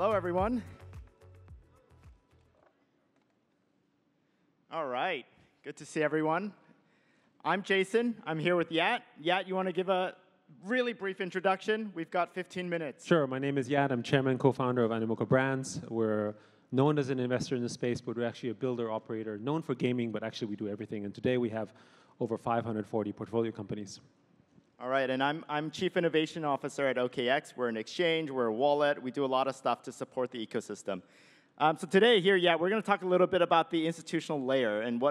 Hello, everyone. All right. Good to see everyone. I'm Jason. I'm here with Yat. Yat, you want to give a really brief introduction? We've got 15 minutes. Sure. My name is Yat. I'm chairman and co-founder of Animoca Brands. We're known as an investor in the space, but we're actually a builder-operator, known for gaming, but actually we do everything. And today we have over 540 portfolio companies. All right, and I'm Chief Innovation Officer at OKX. We're an exchange, we're a wallet. We do a lot of stuff to support the ecosystem. So today here, we're going to talk a little bit about the institutional layer and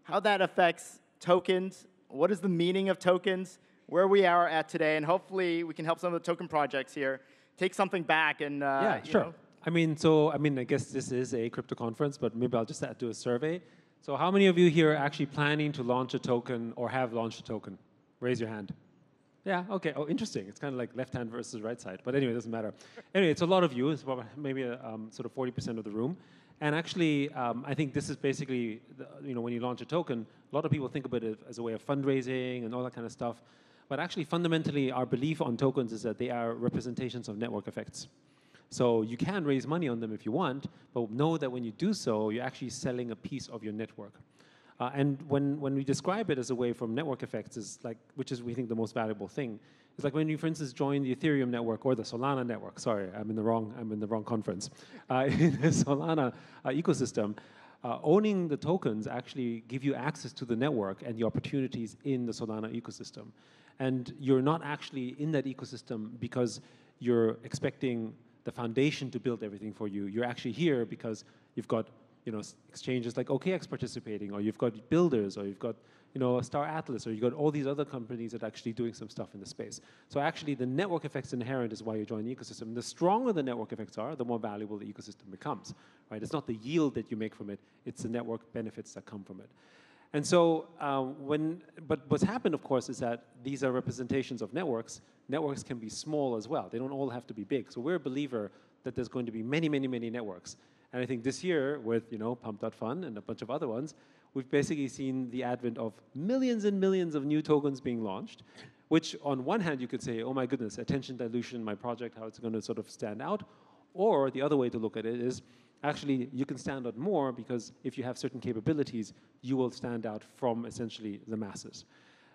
how that affects tokens, what is the meaning of tokens, where we are at today, and hopefully we can help some of the token projects here take something back and yeah, sure. I guess this is a crypto conference, but maybe I'll just do a survey. So how many of you here are actually planning to launch a token or have launched a token? Raise your hand. Yeah, okay. Oh, interesting. It's kind of like left hand versus right side. But anyway, it doesn't matter. Anyway, it's a lot of you. It's about maybe sort of 40% of the room. And actually, I think this is basically, when you launch a token, a lot of people think about it as a way of fundraising and all that kind of stuff. But actually, fundamentally, our belief on tokens is that they are representations of network effects. So you can raise money on them if you want, but know that when you do so, you're actually selling a piece of your network. And when we describe it as a way from network effects, which is we think the most valuable thing, it's like when you, for instance, join the Ethereum network or the Solana network. Sorry, I'm in the wrong conference. In the Solana ecosystem, owning the tokens actually give you access to the network and the opportunities in the Solana ecosystem. And you're not actually in that ecosystem because you're expecting the foundation to build everything for you. You're actually here because you've got exchanges like OKX participating, or you've got builders, or you've got Star Atlas, or you've got all these other companies that are actually doing some stuff in the space. So actually the network effects inherent is why you join the ecosystem. And the stronger the network effects are, the more valuable the ecosystem becomes. Right? It's not the yield that you make from it, it's the network benefits that come from it. And so but what's happened, of course, is that these are representations of networks. Networks can be small as well. They don't all have to be big. So we're a believer that there's going to be many, many, many networks. And I think this year, with Pump.Fun and a bunch of other ones, we've basically seen the advent of millions and millions of new tokens being launched, which on one hand you could say, oh my goodness, attention dilution, my project, how it's going to sort of stand out. Or the other way to look at it is, actually, you can stand out more because if you have certain capabilities, you will stand out from essentially the masses.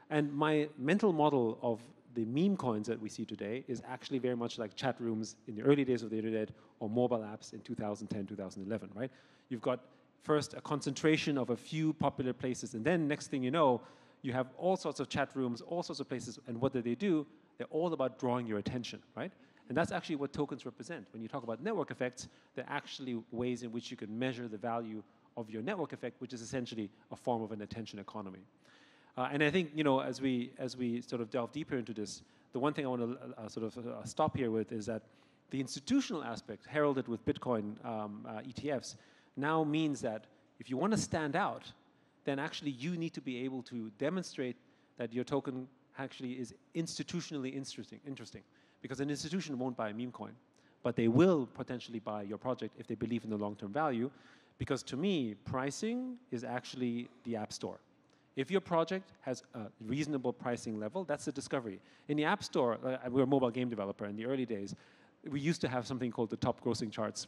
And my mental model of the meme coins that we see today is actually very much like chat rooms in the early days of the internet or mobile apps in 2010, 2011, right? You've got first a concentration of a few popular places, and then next thing you know, you have all sorts of chat rooms, all sorts of places, and what do? They're all about drawing your attention, right? And that's actually what tokens represent. When you talk about network effects, they're actually ways in which you can measure the value of your network effect, which is essentially a form of an attention economy. And I think, as we sort of delve deeper into this, the one thing I want to stop here with is that the institutional aspect, heralded with Bitcoin ETFs, now means that if you want to stand out, then actually you need to be able to demonstrate that your token actually is institutionally interesting. Because an institution won't buy a meme coin, but they will potentially buy your project if they believe in the long-term value. Because to me, pricing is actually the App Store. If your project has a reasonable pricing level, that's the discovery. In the App Store, we're a mobile game developer. In the early days, we used to have something called the top grossing charts,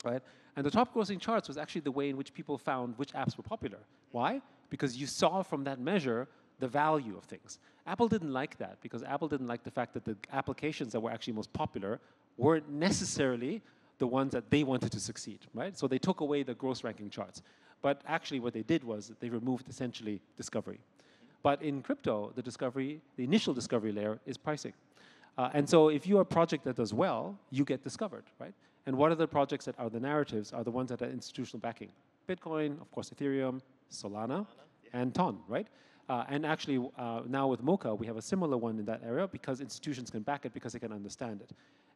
right? And the top grossing charts was actually the way in which people found which apps were popular. Why? Because you saw from that measure the value of things. Apple didn't like that because Apple didn't like the fact that the applications that were actually most popular weren't necessarily the ones that they wanted to succeed, right? So they took away the gross ranking charts. But actually what they did was they removed essentially discovery. But in crypto, the initial discovery layer is pricing. And so if you're a project that does well, you get discovered, right? And what are the projects that are the narratives are the ones that are institutional backing? Bitcoin, of course, Ethereum, Solana, and Ton, right? And actually, now with Mocha, we have a similar one in that area because institutions can back it because they can understand it.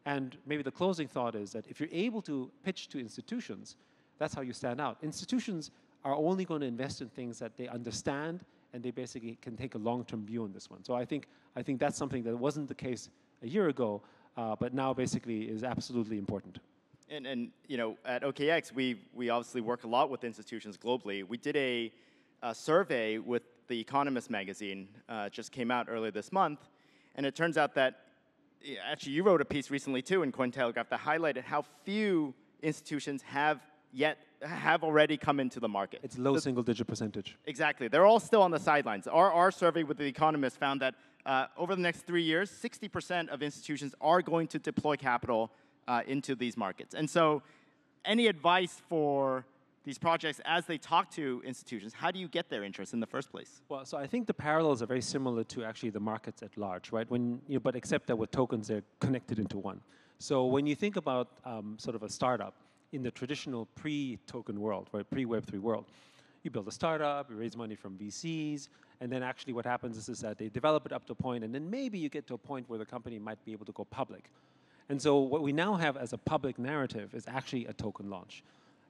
And maybe the closing thought is that if you're able to pitch to institutions, that's how you stand out. Institutions are only going to invest in things that they understand, and they basically can take a long-term view on this one. So I think that's something that wasn't the case a year ago, but now basically is absolutely important. And at OKX, we obviously work a lot with institutions globally. We did a survey with The Economist magazine, just came out earlier this month, and it turns out that actually, you wrote a piece recently too in Cointelegraph that highlighted how few institutions have already come into the market. It's low single-digit percentage. Exactly. They're all still on the sidelines. Our survey with The Economist found that over the next 3 years, 60% of institutions are going to deploy capital into these markets. And so any advice for these projects as they talk to institutions, how do you get their interest in the first place? Well, so I think the parallels are very similar to actually the markets at large, right? But except that with tokens, they're connected into one. So when you think about sort of a startup in the traditional pre-token world, right, pre-Web3 world, you build a startup, you raise money from VCs, and then actually what happens is that they develop it up to a point, and then maybe you get to a point where the company might be able to go public. And so what we now have as a public narrative is actually a token launch.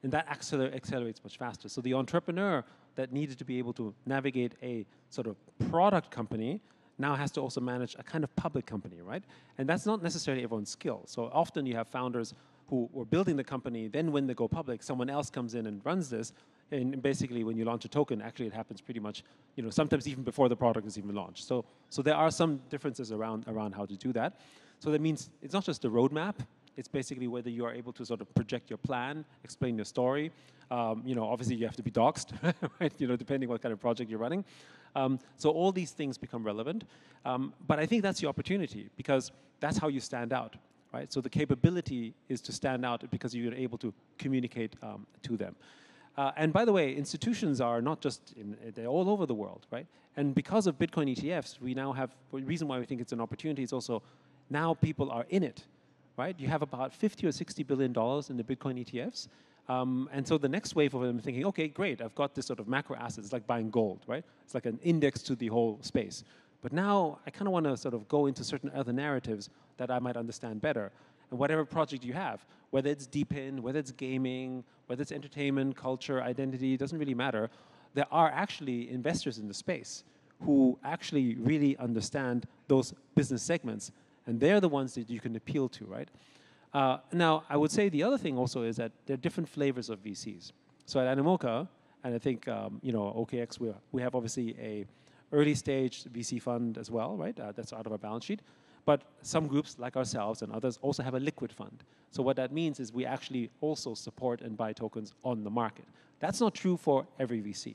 And that accelerates much faster. So the entrepreneur that needed to be able to navigate a sort of product company now has to also manage a kind of public company, right? And that's not necessarily everyone's skill. So often you have founders who were building the company, then when they go public, someone else comes in and runs this. And basically when you launch a token, actually it happens pretty much, sometimes even before the product is even launched. So there are some differences around how to do that. So that means it's not just the roadmap. It's basically whether you are able to sort of project your plan, explain your story. Obviously you have to be doxed, right? Depending what kind of project you're running. So all these things become relevant. But I think that's the opportunity because that's how you stand out, right? So the capability is to stand out because you're able to communicate to them. And by the way, institutions are not just they're all over the world, right? And because of Bitcoin ETFs, we now have, the reason why we think it's an opportunity is also now people are in it. Right? You have about $50 or $60 billion in the Bitcoin ETFs. And so the next wave of them thinking, okay, great, I've got this sort of macro asset. It's like buying gold, right? It's like an index to the whole space. But now I kind of want to sort of go into certain other narratives that I might understand better. And whatever project you have, whether it's deepen, whether it's gaming, whether it's entertainment, culture, identity, it doesn't really matter. There are actually investors in the space who actually really understand those business segments. And they're the ones that you can appeal to, right? Now, I would say the other thing also is that there are different flavors of VCs. So at Animoca, and I think, OKX, we have obviously a early stage VC fund as well, right? That's out of our balance sheet. But some groups like ourselves and others also have a liquid fund. So what that means is we actually also support and buy tokens on the market. That's not true for every VC.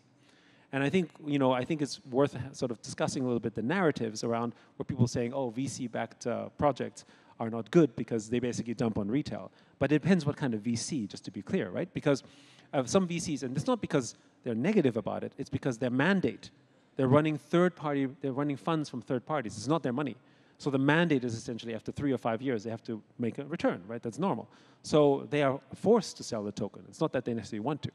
And I think, it's worth sort of discussing a little bit the narratives around where people are saying, oh, VC-backed projects are not good because they basically dump on retail. But it depends what kind of VC, just to be clear, right? Because some VCs, and it's not because they're negative about it, it's because their mandate, they're running funds from third parties. It's not their money. So the mandate is essentially after 3 or 5 years, they have to make a return, right? That's normal. So they are forced to sell the token. It's not that they necessarily want to.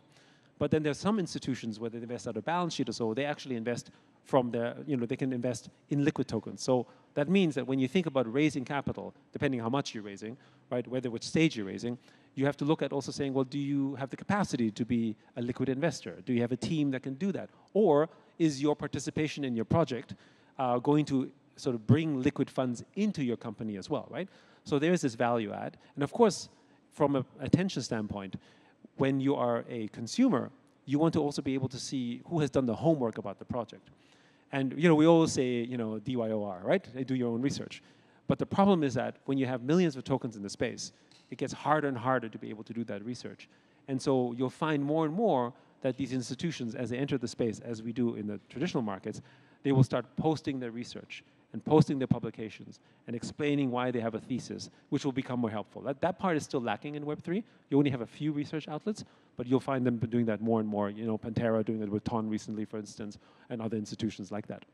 But then there's some institutions where they invest out of balance sheet or so, they actually invest from their, they can invest in liquid tokens. So that means that when you think about raising capital, depending how much you're raising, right, which stage you're raising, you have to look at also saying, well, do you have the capacity to be a liquid investor? Do you have a team that can do that? Or is your participation in your project going to sort of bring liquid funds into your company as well, right? So there's this value add. And of course, from an attention standpoint, when you are a consumer, you want to also be able to see who has done the homework about the project. And we always say, DYOR, right? Do your own research. But the problem is that when you have millions of tokens in the space, it gets harder and harder to be able to do that research. And so you'll find more and more that these institutions, as they enter the space, as we do in the traditional markets, they will start posting their research and posting their publications and explaining why they have a thesis, which will become more helpful. That part is still lacking in Web3. You only have a few research outlets, but you'll find them doing that more and more. Pantera doing it with Ton recently, for instance, and other institutions like that.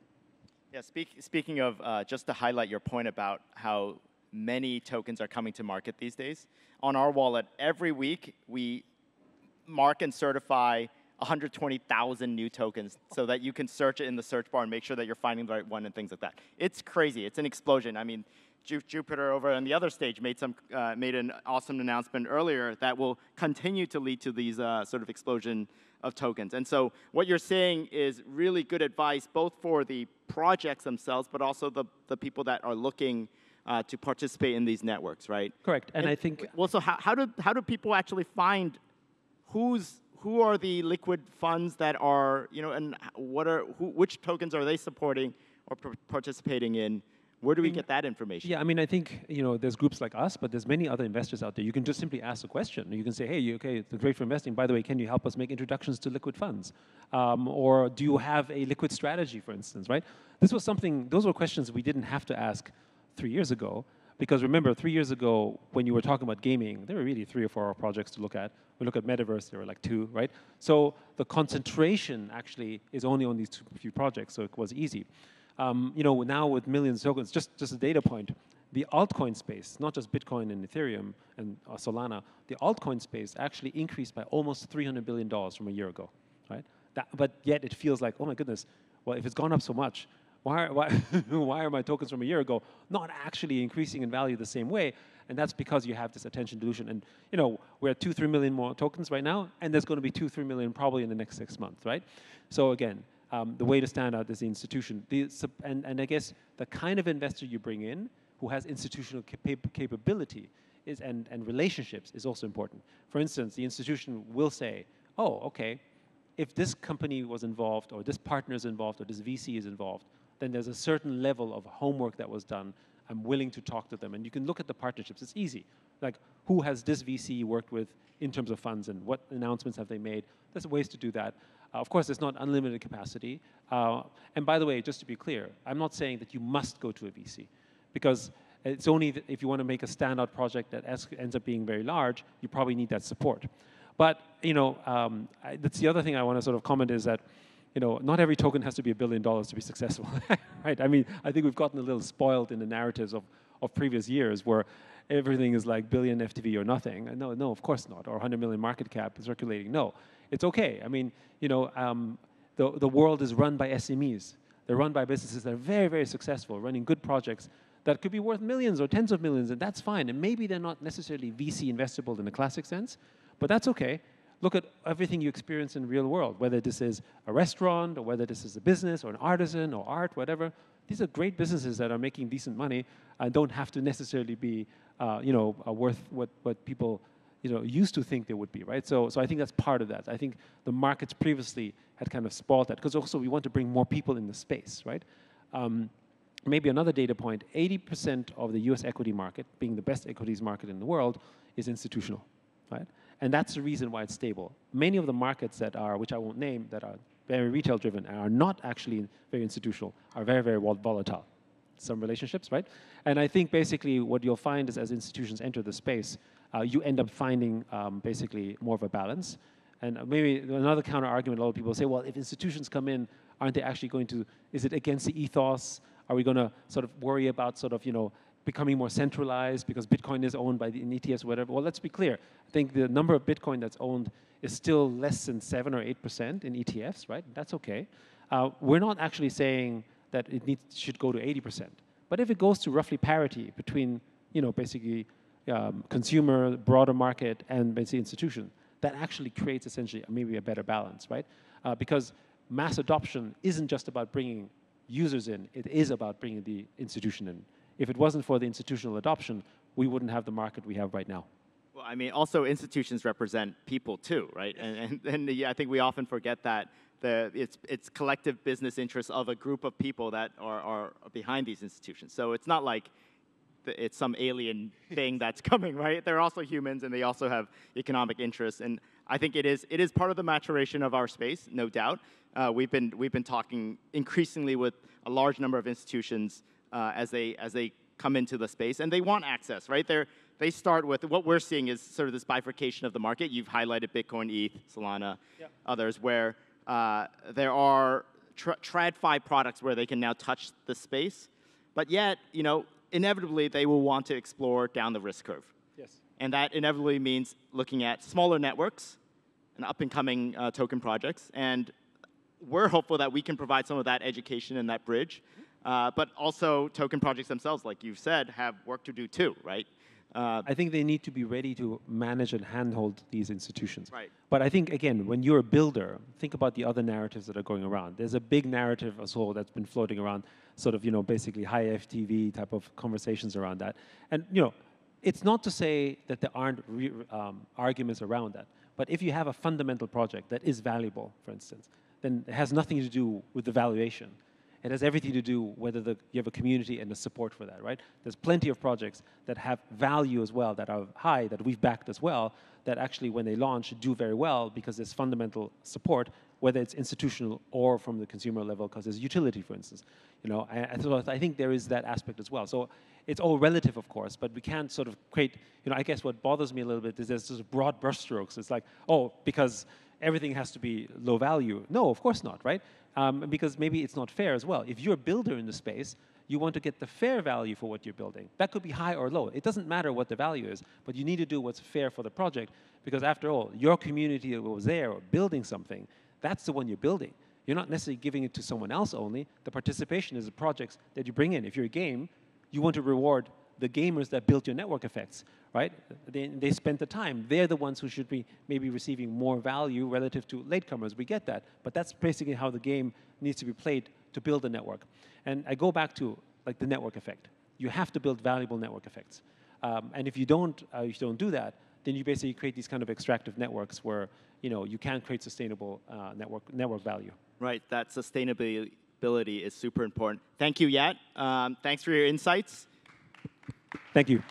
Yeah, speaking of, just to highlight your point about how many tokens are coming to market these days, on our wallet, every week we mark and certify 120,000 new tokens so that you can search it in the search bar and make sure that you're finding the right one and things like that. It's crazy. It's an explosion. I mean, Jupiter over on the other stage made an awesome announcement earlier that will continue to lead to these sort of explosion of tokens. And so what you're saying is really good advice, both for the projects themselves, but also the people that are looking to participate in these networks, right? Correct. And I think... Well, so how do people actually find who are the liquid funds that are, and which tokens are they supporting or participating in Where do we get that information? Yeah, I mean, I think there's groups like us, but there's many other investors out there. You can just simply ask a question. You can say, hey, okay, it's great for investing. By the way, can you help us make introductions to liquid funds? Or do you have a liquid strategy, for instance, right? Those were questions we didn't have to ask 3 years ago. Because remember, 3 years ago, when you were talking about gaming, there were really 3 or 4 projects to look at. We look at metaverse, there were like 2, right? So the concentration actually is only on these few projects, so it was easy. Now with millions of tokens, just a data point, the altcoin space, not just Bitcoin and Ethereum and Solana, the altcoin space actually increased by almost $300 billion from a year ago, right? But yet it feels like, oh my goodness, well, if it's gone up so much, why are my tokens from a year ago not actually increasing in value the same way? And that's because you have this attention dilution. And we're at 2-3 million more tokens right now, and there's going to be 2-3 million probably in the next 6 months, right? So again, the way to stand out is the institution. And I guess the kind of investor you bring in who has institutional capability and relationships is also important. For instance, the institution will say, oh, okay, if this company was involved, or this partner is involved, or this VC is involved, then there's a certain level of homework that was done. I'm willing to talk to them. And you can look at the partnerships. It's easy. Like, who has this VC worked with in terms of funds, and what announcements have they made? There's ways to do that. Of course, it's not unlimited capacity. And by the way, just to be clear, I'm not saying that you must go to a VC, because it's only if you want to make a standout project that ends up being very large, you probably need that support. But that's the other thing I want to sort of comment is that not every token has to be $1 billion to be successful, right? I mean, I think we've gotten a little spoiled in the narratives of previous years where everything is like billion FTV or nothing. No, of course not. Or 100 million market cap circulating. No, it's okay. I mean, the world is run by SMEs. They're run by businesses that are very, very successful, running good projects that could be worth millions or tens of millions, and that's fine. And maybe they're not necessarily VC investable in the classic sense, but that's okay. Look at everything you experience in the real world, whether this is a restaurant or whether this is a business or an artisan or art, whatever. These are great businesses that are making decent money and don't have to necessarily be, worth what people, used to think they would be, right? So I think that's part of that. I think the markets previously had kind of spoiled that, because also we want to bring more people in the space, right? Maybe another data point, 80% of the US equity market, being the best equities market in the world, is institutional, right? And that's the reason why it's stable. Many of the markets that are, which I won't name, that are very retail driven and are not actually very institutional, are very, very volatile. Some relationships, right? And I think basically what you'll find is as institutions enter the space, you end up finding basically more of a balance. And maybe another counter argument, a lot of people say, well, if institutions come in, aren't they actually going to, is it against the ethos? Are we going to sort of worry about sort of, becoming more centralized because Bitcoin is owned by the ETFs or whatever? Well, let's be clear. I think the number of Bitcoin that's owned is still less than 7 or 8% in ETFs, right? That's okay. We're not actually saying that it should go to 80%. But if it goes to roughly parity between, basically consumer, broader market, and basically institution, that actually creates essentially maybe a better balance, right? Because mass adoption isn't just about bringing users in. It is about bringing the institution in. If it wasn't for the institutional adoption, we wouldn't have the market we have right now. Well, I mean, also institutions represent people too, right? And yeah, I think we often forget that it's collective business interests of a group of people that are behind these institutions. So it's not like it's some alien thing that's coming, right? They're also humans, and they also have economic interests. And I think it is part of the maturation of our space, no doubt. We've been talking increasingly with a large number of institutions as they come into the space, and they want access, right? They start with what we're seeing is sort of this bifurcation of the market. You've highlighted Bitcoin, ETH, Solana, others, where there are TradFi products where they can now touch the space, but yet, inevitably they will want to explore down the risk curve. Yes. And that inevitably means looking at smaller networks and up-and-coming token projects, and we're hopeful that we can provide some of that education and that bridge. But also, token projects themselves, like you've said, have work to do too, right? I think they need to be ready to manage and handhold these institutions. Right. But I think, again, when you're a builder, think about the other narratives that are going around. There's a big narrative as well that's been floating around, sort of, basically high FTV type of conversations around that. And, it's not to say that there aren't arguments around that. But if you have a fundamental project that is valuable, for instance, then it has nothing to do with the valuation. It has everything to do whether you have a community and the support for that, right? There's plenty of projects that have value as well, that are high, that we've backed as well, that actually when they launch do very well because there's fundamental support, whether it's institutional or from the consumer level, because there's utility, for instance. So I think there is that aspect as well. So it's all relative, of course, but we can't sort of create, I guess what bothers me a little bit is there's sort of broad brushstrokes. It's like, oh, because everything has to be low value. No, of course not, right? Because maybe it's not fair as well. If you're a builder in the space, you want to get the fair value for what you're building. That could be high or low. It doesn't matter what the value is, but you need to do what's fair for the project, because after all, your community that was there or building something, that's the one you're building. You're not necessarily giving it to someone else only. The participation is the projects that you bring in. If you're a game, you want to reward the gamers that built your network effects, right? They spent the time. They're the ones who should be maybe receiving more value relative to latecomers. We get that. But that's basically how the game needs to be played to build a network. And I go back to like the network effect. You have to build valuable network effects. And if you don't do that, then you basically create these kind of extractive networks where you can't create sustainable network value. Right, that sustainability is super important. Thank you, Yat. Thanks for your insights. Thank you.